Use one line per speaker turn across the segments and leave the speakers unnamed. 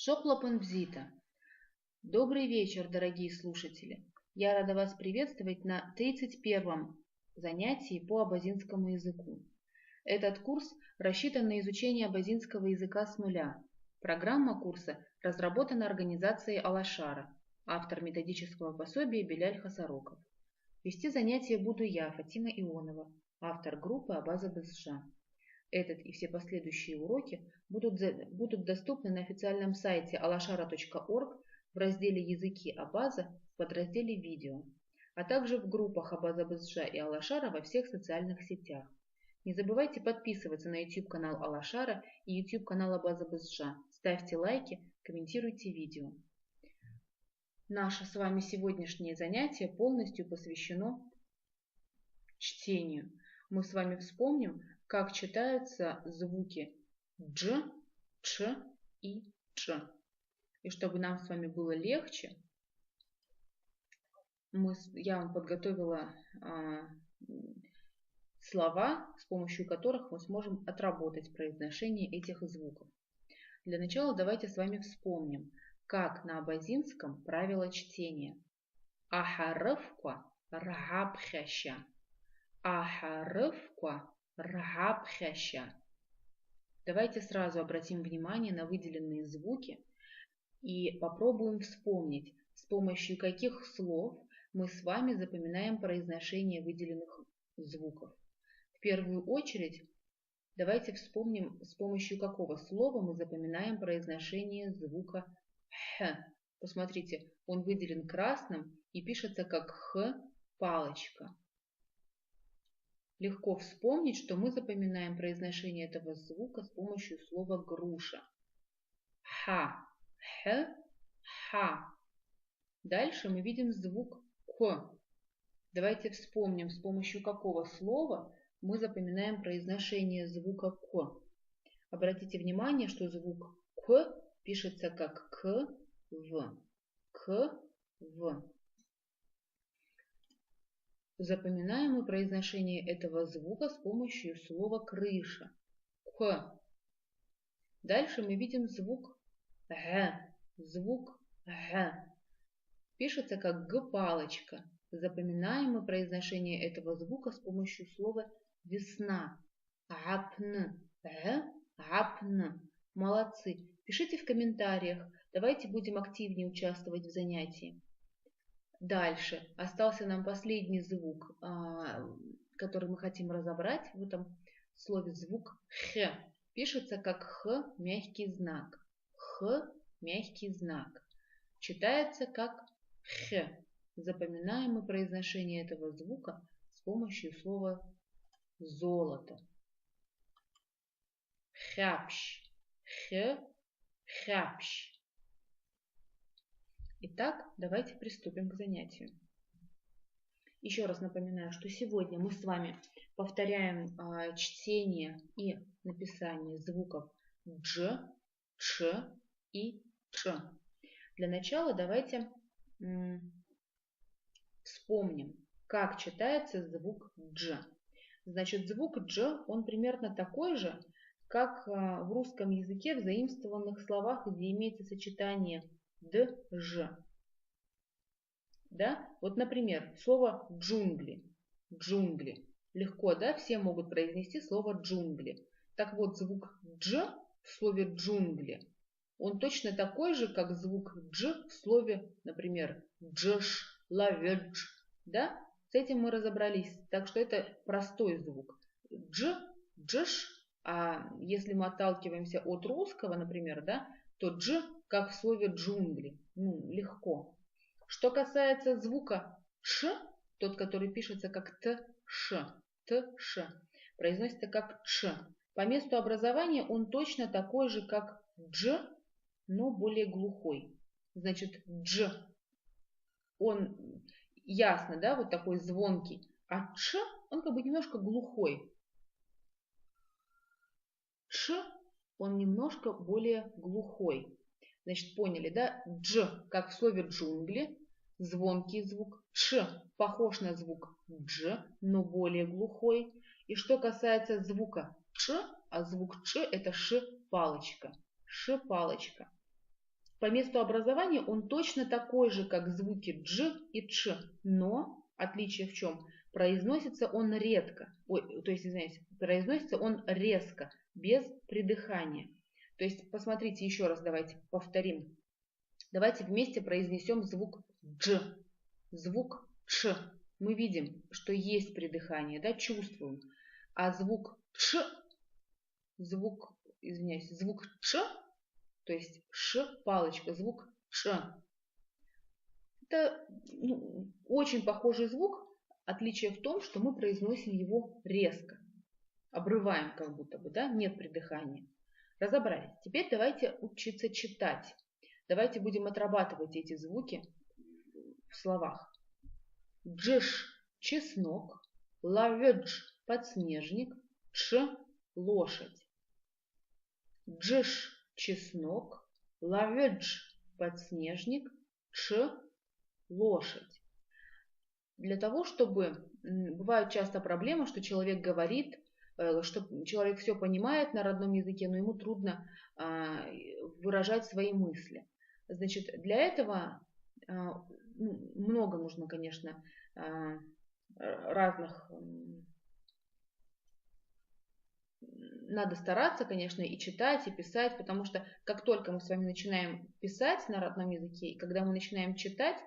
Шоплапанбзита. Добрый вечер, дорогие слушатели. Я рада вас приветствовать на 31-м занятии по абазинскому языку. Этот курс рассчитан на изучение абазинского языка с нуля. Программа курса разработана организацией Алашара, автор методического пособия Беляль Хасароков. Вести занятия буду я, Фатима Ионова, автор группы Абаза Бызжа. Этот и все последующие уроки будут доступны на официальном сайте alashara.org в разделе «Языки Абаза» в подразделе «Видео», а также в группах Абаза Бызжа и Алашара во всех социальных сетях. Не забывайте подписываться на YouTube-канал Алашара и YouTube-канал Абаза Бызжа. Ставьте лайки, комментируйте видео. Наше с вами сегодняшнее занятие полностью посвящено чтению. Мы с вами вспомним, как читаются звуки дж, ч и ч. И чтобы нам с вами было легче, я вам подготовила слова, с помощью которых мы сможем отработать произношение этих звуков. Для начала давайте с вами вспомним, как на абазинском правило чтения. Ахарыфква ргабхяща. Ахарыфква ргабхяща. Давайте сразу обратим внимание на выделенные звуки и попробуем вспомнить, с помощью каких слов мы с вами запоминаем произношение выделенных звуков. В первую очередь, давайте вспомним, с помощью какого слова мы запоминаем произношение звука х. Посмотрите, он выделен красным и пишется как х, палочка. Легко вспомнить, что мы запоминаем произношение этого звука с помощью слова груша. Ха, х, ха. Дальше мы видим звук к. Давайте вспомним, с помощью какого слова мы запоминаем произношение звука к. Обратите внимание, что звук к пишется как к, в. К, в. Запоминаем мы произношение этого звука с помощью слова крыша. К. Дальше мы видим звук г. Звук г. Пишется как г-палочка. Запоминаем мы произношение этого звука с помощью слова весна. Апн. Г. Апн. Молодцы. Пишите в комментариях. Давайте будем активнее участвовать в занятии. Дальше остался нам последний звук, который мы хотим разобрать в этом слове, звук х. Пишется как х, мягкий знак. Х, мягкий знак. Читается как х. Запоминаем мы произношение этого звука с помощью слова золото. Хапщ. Х, хапщ. Итак, давайте приступим к занятию. Еще раз напоминаю, что сегодня мы с вами повторяем чтение и написание звуков дж, ч и ч. Для начала давайте вспомним, как читается звук дж. Значит, звук дж, он примерно такой же, как в русском языке в заимствованных словах, где имеется сочетание д, ж. Да? Вот, например, слово джунгли. Джунгли. Легко, да? Все могут произнести слово джунгли. Так вот, звук дж в слове джунгли, он точно такой же, как звук дж в слове, например, джш, лаведж. Да? С этим мы разобрались. Так что это простой звук. Дж, джш. А если мы отталкиваемся от русского, например, да, то дж как в слове джунгли. Легко. Что касается звука ш, тот, который пишется как т-ш, произносится как ч. По месту образования он точно такой же, как дж, но более глухой. Значит, дж, он ясно, да, вот такой звонкий, а ч, он как бы немножко глухой. Ш, он немножко более глухой. Значит, поняли, да? Дж, как в слове джунгли, звонкий звук. Ч, похож на звук дж, но более глухой. И что касается звука ч, а звук ч это ш-палочка. Ш-палочка. По месту образования он точно такой же, как звуки дж и ч, но отличие в чем? Произносится он редко, произносится он резко, без придыхания. То есть, посмотрите еще раз, давайте повторим. Давайте вместе произнесем звук дж, звук ч. Мы видим, что есть придыхание, да, чувствуем. А звук ч, звук ч, то есть ш, палочка, звук ш. Это очень похожий звук. Отличие в том, что мы произносим его резко. Обрываем как будто бы, да, нет придыхания. Разобрались. Теперь давайте учиться читать. Давайте будем отрабатывать эти звуки в словах. Джиш – чеснок, лаведж – подснежник, ч – лошадь. Джиш – чеснок, лаведж – подснежник, ч – лошадь. Для того, чтобы... Бывают часто проблемы, что человек говорит, что человек все понимает на родном языке, но ему трудно выражать свои мысли. Значит, для этого много нужно, конечно, разных... Надо стараться, конечно, и читать, и писать, потому что как только мы с вами начинаем писать на родном языке, и когда мы начинаем читать,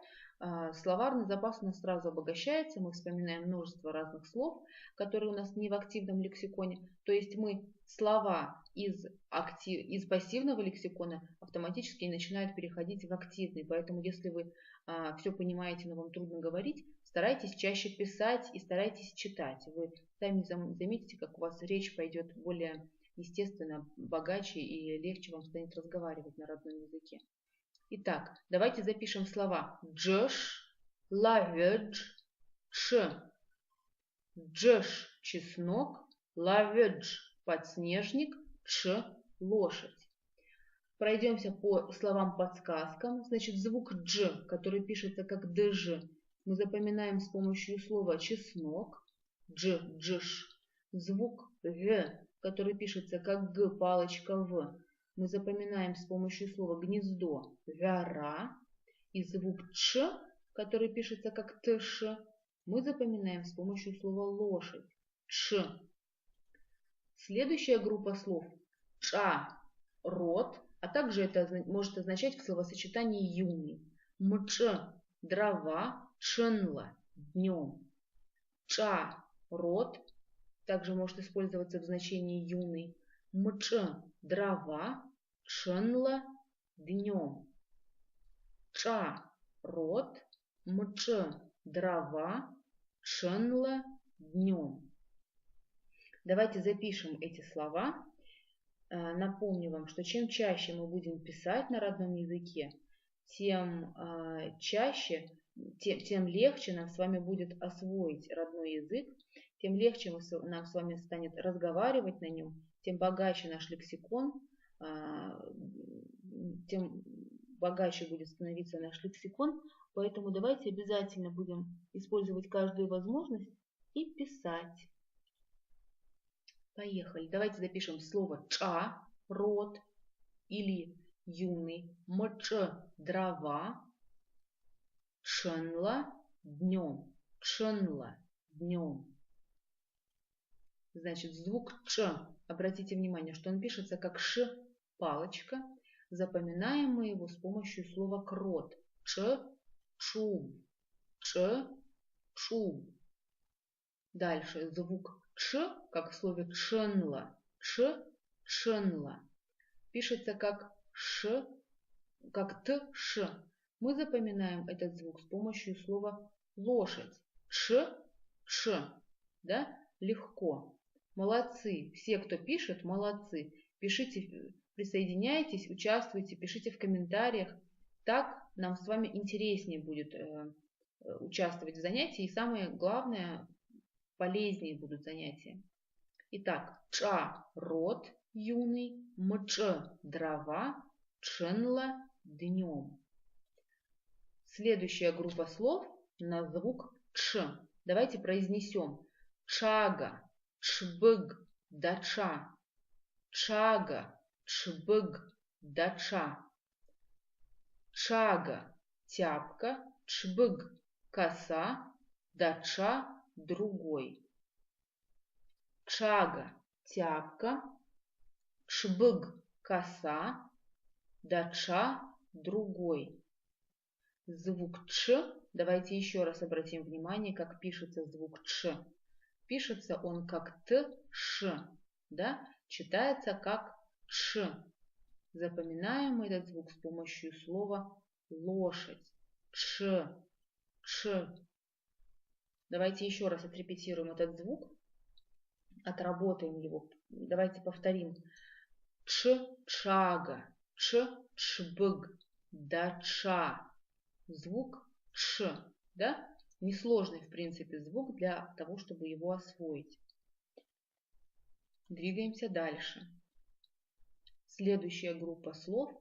словарный запас у нас сразу обогащается, мы вспоминаем множество разных слов, которые у нас не в активном лексиконе. То есть мы слова из пассивного лексикона автоматически начинают переходить в активный. Поэтому если вы все понимаете, но вам трудно говорить, старайтесь чаще писать и старайтесь читать. Вы сами заметите, как у вас речь пойдет более естественно, богаче и легче вам станет разговаривать на родном языке. Итак, давайте запишем слова джеш, лаведж, ш. Джеш – чеснок, лаведж – подснежник, ш – лошадь. Пройдемся по словам-подсказкам. Значит, звук дж, который пишется как дж, мы запоминаем с помощью слова чеснок, дж, джиш. Звук г, который пишется как г, палочка в, мы запоминаем с помощью слова гнездо, вяра. И звук ч, который пишется как тш, мы запоминаем с помощью слова лошадь, ш. Следующая группа слов ча, рот, а также это может означать в словосочетании юный. Мч, дрова, ченла, днем. Ча, рот, также может использоваться в значении юный. Мч, дрова, ченла, днем. Ча, рот, мч, дрова, ченла, днем. Давайте запишем эти слова. Напомню вам, что чем чаще мы будем писать на родном языке, тем легче нам с вами будет освоить родной язык, тем легче нам с вами станет разговаривать на нем, тем богаче наш лексикон, тем богаче будет становиться наш лексикон. Поэтому давайте обязательно будем использовать каждую возможность и писать. Поехали. Давайте запишем слово ча, рот или юный, мч, дрова, ченла, днем, ченла, днем. Значит, звук ч, обратите внимание, что он пишется как ш, палочка. Запоминаем мы его с помощью слова крот. Ч, чуб, ч, чуб. Дальше звук ч, как в слове ченла, ч, ченла. Пишется как ш, как т, ш. Мы запоминаем этот звук с помощью слова лошадь. Ш, ш. Да? Легко. Молодцы. Все, кто пишет, молодцы. Пишите, присоединяйтесь, участвуйте, пишите в комментариях. Так нам с вами интереснее будет участвовать в занятии. И самое главное, полезнее будут занятия. Итак, ча, рот, юный, мч, дрова, ченла, днем. Следующая группа слов на звук ч. Давайте произнесем. Чага, чбыг, дача. Чага, чбыг, дача. чага, тяпка, чбыг, коса, дача, другой. Чага, тяпка, чбыг, коса, дача, другой. Звук Ч, давайте еще раз обратим внимание, как пишется звук Ч. Пишется он как Т, Ш, да? Читается как Ш. Запоминаем этот звук с помощью слова лошадь. Ч, Ч. Давайте еще раз отрепетируем этот звук, отработаем его. Давайте повторим. Ч, чага, Ч, чбыг, дача. Звук Ш, да? Несложный, в принципе, звук для того, чтобы его освоить. Двигаемся дальше. Следующая группа слов.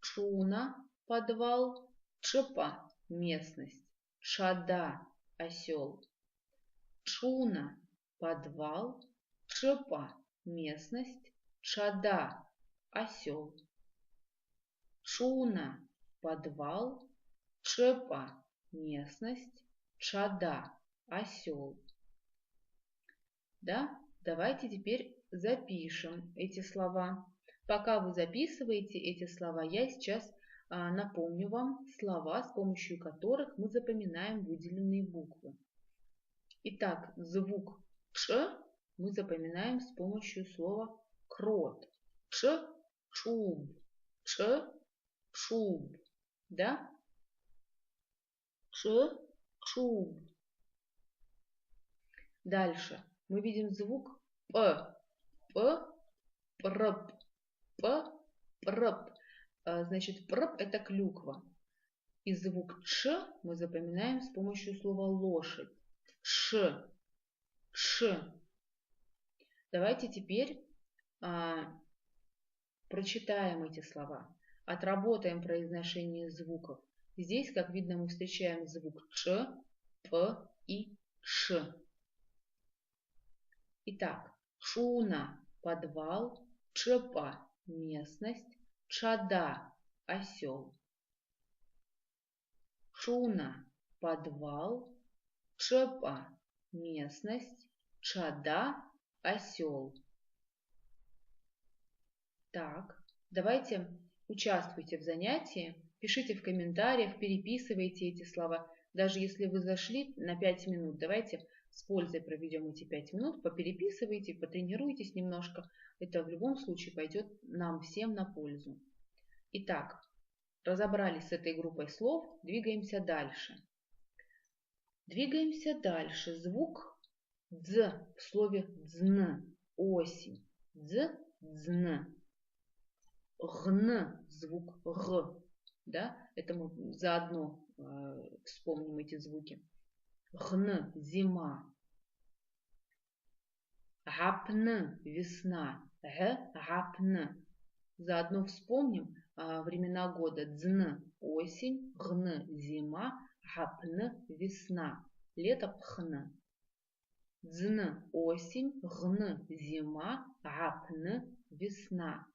Чуна, подвал, чепа, местность, чада, осел. Чуна, подвал, чепа, местность, чада, осел. Чуна, подвал, чепа, местность, чада, осел. Да? Давайте теперь запишем эти слова. Пока вы записываете эти слова, я сейчас напомню вам слова, с помощью которых мы запоминаем выделенные буквы. Итак, звук Ч мы запоминаем с помощью слова крот. Ч, чуб, Ч, чуб. Да? Ч, чуб. Дальше мы видим звук П. П, прп. П, прп. Значит, прп это клюква. И звук Ч мы запоминаем с помощью слова лошадь. Ш, ш. Давайте теперь прочитаем эти слова. Отработаем произношение звуков. Здесь, как видно, мы встречаем звук Ч, П и Ш. Итак, шуна, подвал, чепа, местность, чада, осел. Шуна, подвал, чепа, местность, чада, осел. Так, давайте участвуйте в занятии, пишите в комментариях, переписывайте эти слова. Даже если вы зашли на 5 минут, давайте с пользой проведем эти 5 минут, попереписывайте, потренируйтесь немножко. Это в любом случае пойдет нам всем на пользу. Итак, разобрались с этой группой слов, двигаемся дальше. Двигаемся дальше. Звук «дз» в слове «дзн», осень. «Дз», «дзн». «Гн» звук «г». Да? Это мы заодно вспомним эти звуки. «Гн» зима. «Гапн» весна. «Г» «гапн». Заодно вспомним времена года. «Дзн» осень, «гн» зима, «гапн» весна. Лето «пхн». «Дзн» осень, «гн» зима, «гапн» весна.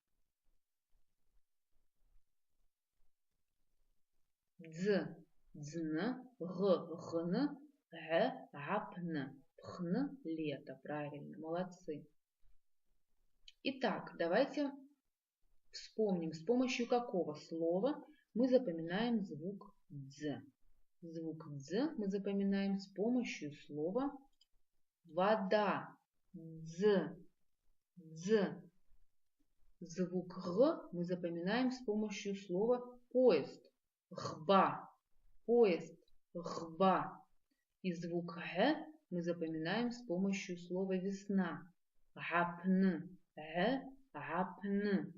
«Дз» дзн, «г» гн, «г» гапн, «пхн» лето. Правильно, молодцы. Итак, давайте вспомним, с помощью какого слова мы запоминаем звук «дз». Звук «дз» мы запоминаем с помощью слова «вода». «Дз», «дз». Звук «г» мы запоминаем с помощью слова «поезд». «Гба», «поезд», «гба». И звук «г» мы запоминаем с помощью слова «весна». «Гапн», «г», «гапн».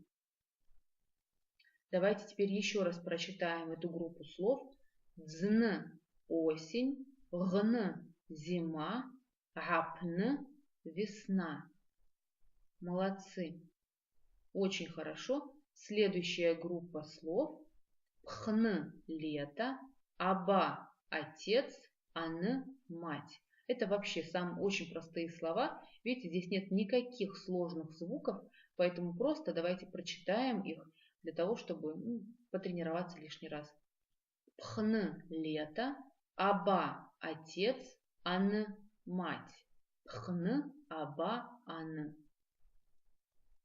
Давайте теперь еще раз прочитаем эту группу слов. «Дзн» – осень, «гн» – зима, «гапн» – весна. Молодцы. Очень хорошо. Следующая группа слов. «Пхн» – лето, «аба» – отец, «ан» – мать. Это вообще очень простые слова. Видите, здесь нет никаких сложных звуков, поэтому просто давайте прочитаем их для того, чтобы потренироваться лишний раз. Пхн – лето, аба – отец, ан – мать. Пхн, аба, ан.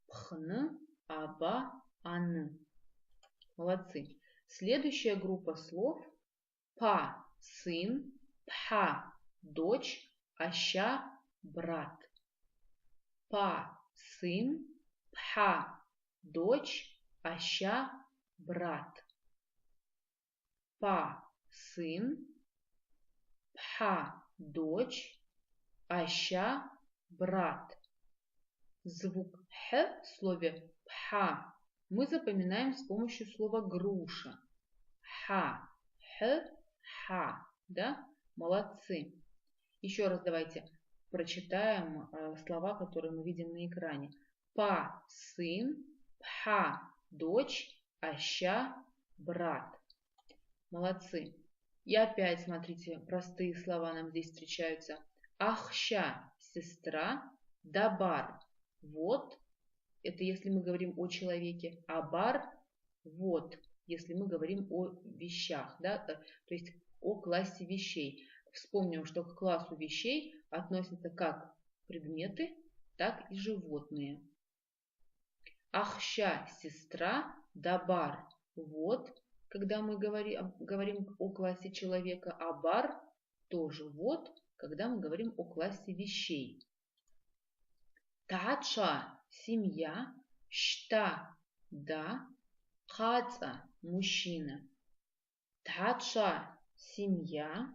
Пхн, аба, ан. Молодцы. Следующая группа слов – па – сын, пха – дочь, аща – брат. Па – сын, пха – дочь, аща – брат. Па – сын, пха – дочь, аща – брат. Звук х в слове пха мы запоминаем с помощью слова груша. Ха, х, ха. Да? Молодцы. Еще раз давайте прочитаем слова, которые мы видим на экране. Па – сын, пха – дочь, аща – брат. Молодцы. И опять, смотрите, простые слова нам здесь встречаются. Ахща – сестра, дабар – вот, это если мы говорим о человеке, абар – вот, если мы говорим о вещах, да, то есть о классе вещей. Вспомним, что к классу вещей относятся как предметы, так и животные. Ахща – сестра, дабар – вот, когда мы говорим о классе человека, абар – тоже вот, когда мы говорим о классе вещей. Тача – семья, шта – да, хаца – мужчина. Тача – семья,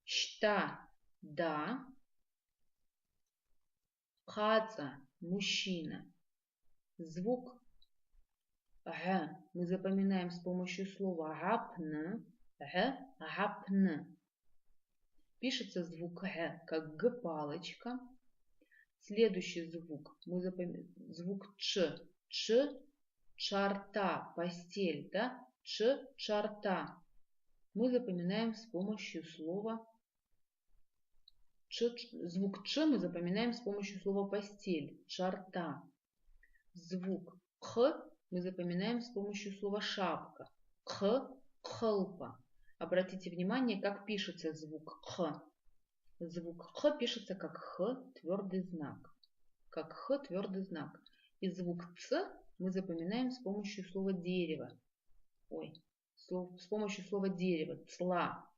шта – да, хаца – мужчина. Звук г мы запоминаем с помощью слова гапн, гапн. Пишется звук г как г палочка. Следующий звук мы запоминаем звук ч, чарта, постель, да, чарта. Мы запоминаем с помощью слова звук ч мы запоминаем с помощью слова постель, чарта. Звук х мы запоминаем с помощью слова шапка, кхлпа. Обратите внимание, как пишется звук х. Звук х пишется как х твердый знак, как х твердый знак. И звук ц мы запоминаем с помощью слова дерево. С помощью слова дерево, цла.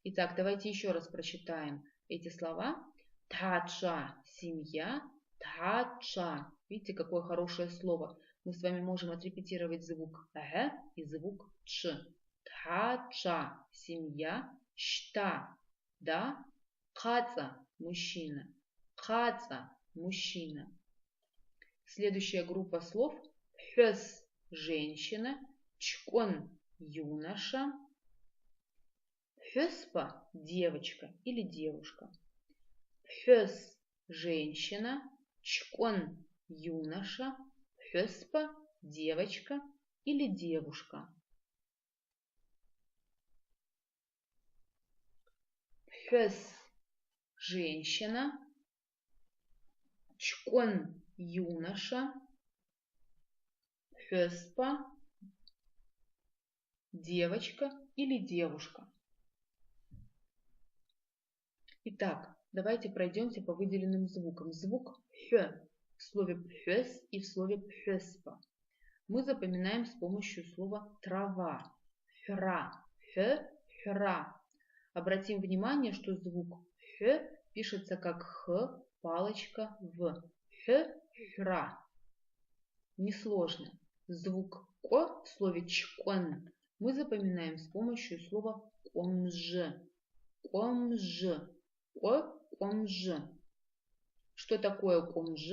Итак, давайте еще раз прочитаем эти слова. Тача – семья, тача. Видите, какое хорошее слово. Мы с вами можем отрепетировать звук г и звук ч. Тача – семья, шта – да, хаца – мужчина, хаца – мужчина. Следующая группа слов – хёс – женщина, чкон – юноша, хёспа – девочка или девушка. Хёс – женщина, чкон – юноша, хёспа – девочка или девушка. Хёс – женщина, чкон – юноша, хёспа – девочка или девушка. Итак, давайте пройдемся по выделенным звукам. Звук хё в слове пхёс и в слове пхёспа мы запоминаем с помощью слова трава. Хра, хё, хра. Обратим внимание, что звук хё пишется как х, палочка в. Хё, хра. Несложно. Звук ко в слове чкон мы запоминаем с помощью слова комж. Комж. Комж. Что такое комж?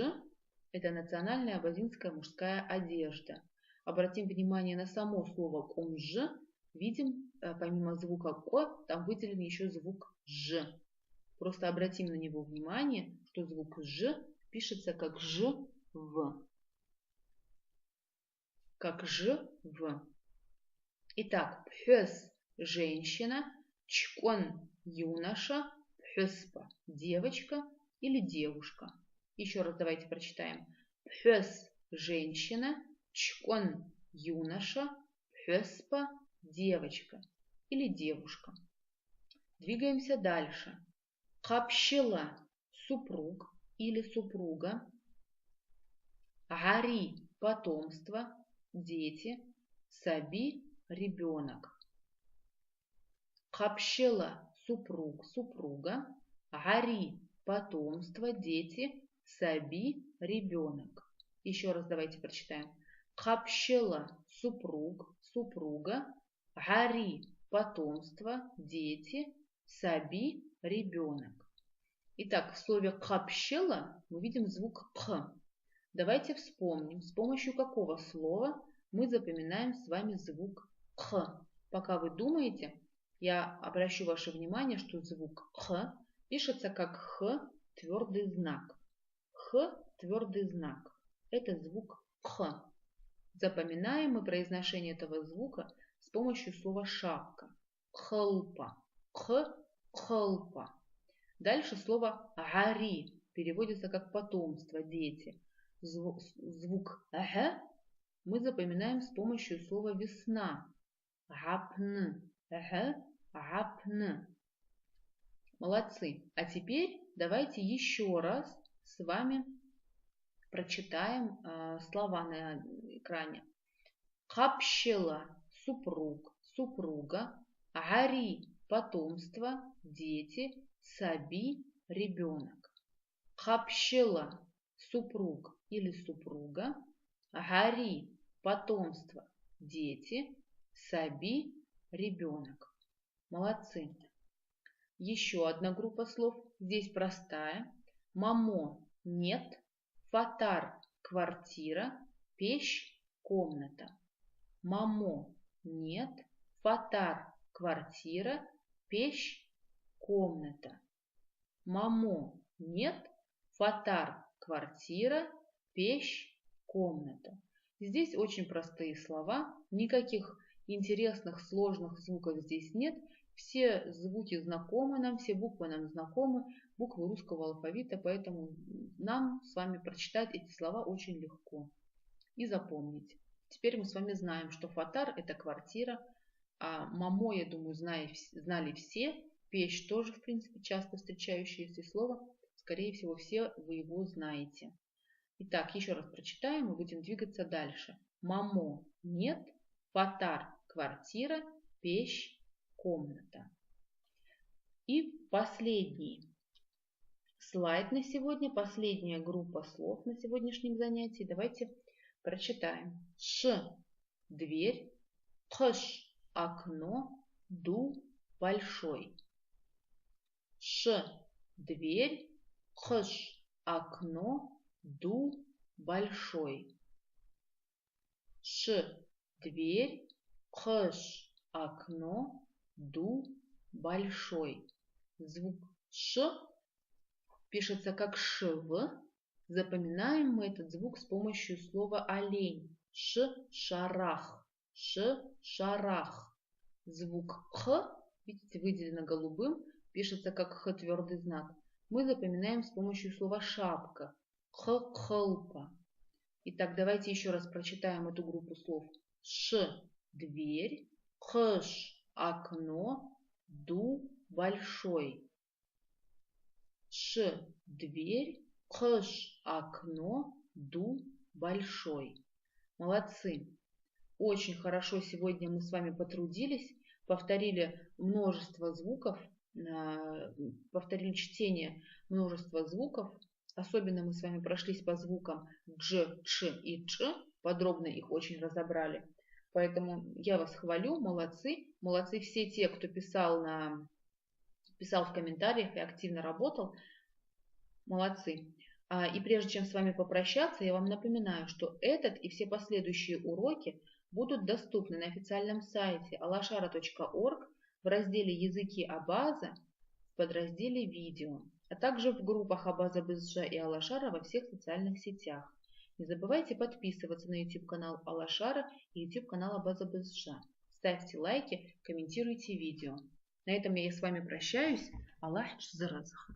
Это национальная абазинская мужская одежда. Обратим внимание на само слово комж. Видим, помимо звука ко, там выделен еще звук ж. Просто обратим на него внимание, что звук ж пишется как ж в. Как ж в. Итак, пхёс – женщина, чкон – юноша, пхёспа – девочка или девушка. Еще раз давайте прочитаем. Пхёс – женщина, чкон – юноша, пхёспа – девочка или девушка. Двигаемся дальше. Капщила – супруг или супруга. Гари – потомство, дети. Саби – ребенок. Капщила – супруг, супруга. Гари – потомство, дети. Саби – ребенок. Еще раз давайте прочитаем. Капщила – супруг, супруга. Гари – потомство, дети. Саби – ребенок. Итак, в слове капщила мы видим звук х. Давайте вспомним, с помощью какого слова мы запоминаем с вами звук х. Пока вы думаете, я обращу ваше внимание, что звук х пишется как х твердый знак. Х твердый знак. Это звук х. Запоминаем мы произношение этого звука с помощью слова шапка. Хлпа. Х хлпа. Дальше слово гари переводится как потомство, дети. Звук г мы запоминаем с помощью слова весна. Гапн. Г гапн. Молодцы. А теперь давайте еще раз с вами прочитаем слова на экране. Капщила – супруг, супруга. Гари – потомство, дети. Саби – ребенок. Капщила – супруг или супруга. Гари – потомство, дети. Саби – ребенок. Молодцы. Еще одна группа слов. Здесь простая. Мамо – нет. Фатар – квартира. Печь – комната. Мамо – нет. Фатар – квартира. Печь – комната. Мамо – нет. Фатар – квартира. Печь – комната. Здесь очень простые слова. Никаких интересных, сложных звуков здесь нет. Все звуки знакомы нам, все буквы нам знакомы, буквы русского алфавита, поэтому нам с вами прочитать эти слова очень легко и запомнить. Теперь мы с вами знаем, что фатар – это квартира, а мамо, я думаю, знали все, печь тоже, в принципе, часто встречающееся слово, скорее всего, все вы его знаете. Итак, еще раз прочитаем и будем двигаться дальше. Мамо – нет, фатар – квартира, печь – комната. И последний слайд на сегодня, последняя группа слов на сегодняшнем занятии. Давайте прочитаем. Ш – дверь, кш – окно, ду – большой. Ш – дверь, кш – окно, ду – большой. Ш – дверь, кш – окно, ду – большой. Звук ш пишется как шв. Запоминаем мы этот звук с помощью слова олень. Ш-шарах. Ш-шарах. Звук х, видите, выделено голубым, пишется как х твердый знак. Мы запоминаем с помощью слова шапка. Х-хлпа. Итак, давайте еще раз прочитаем эту группу слов. Ш – дверь, кш – окно, ду – большой. Ш – дверь, кш – окно, ду – большой. Молодцы! Очень хорошо сегодня мы с вами потрудились, повторили множество звуков, повторили чтение множества звуков. Особенно мы с вами прошлись по звукам дж, ч и ч, подробно их очень разобрали. Поэтому я вас хвалю, молодцы. Молодцы все те, кто писал в комментариях и активно работал. Молодцы. И прежде чем с вами попрощаться, я вам напоминаю, что этот и все последующие уроки будут доступны на официальном сайте alashara.org в разделе «Языки Абаза» в подразделе «Видео», а также в группах Абаза Бызжа и Алашара во всех социальных сетях. Не забывайте подписываться на YouTube-канал Алашара и YouTube-канал Абаза Бызжа. Ставьте лайки, комментируйте видео. На этом я с вами прощаюсь. Аллах чзаразах.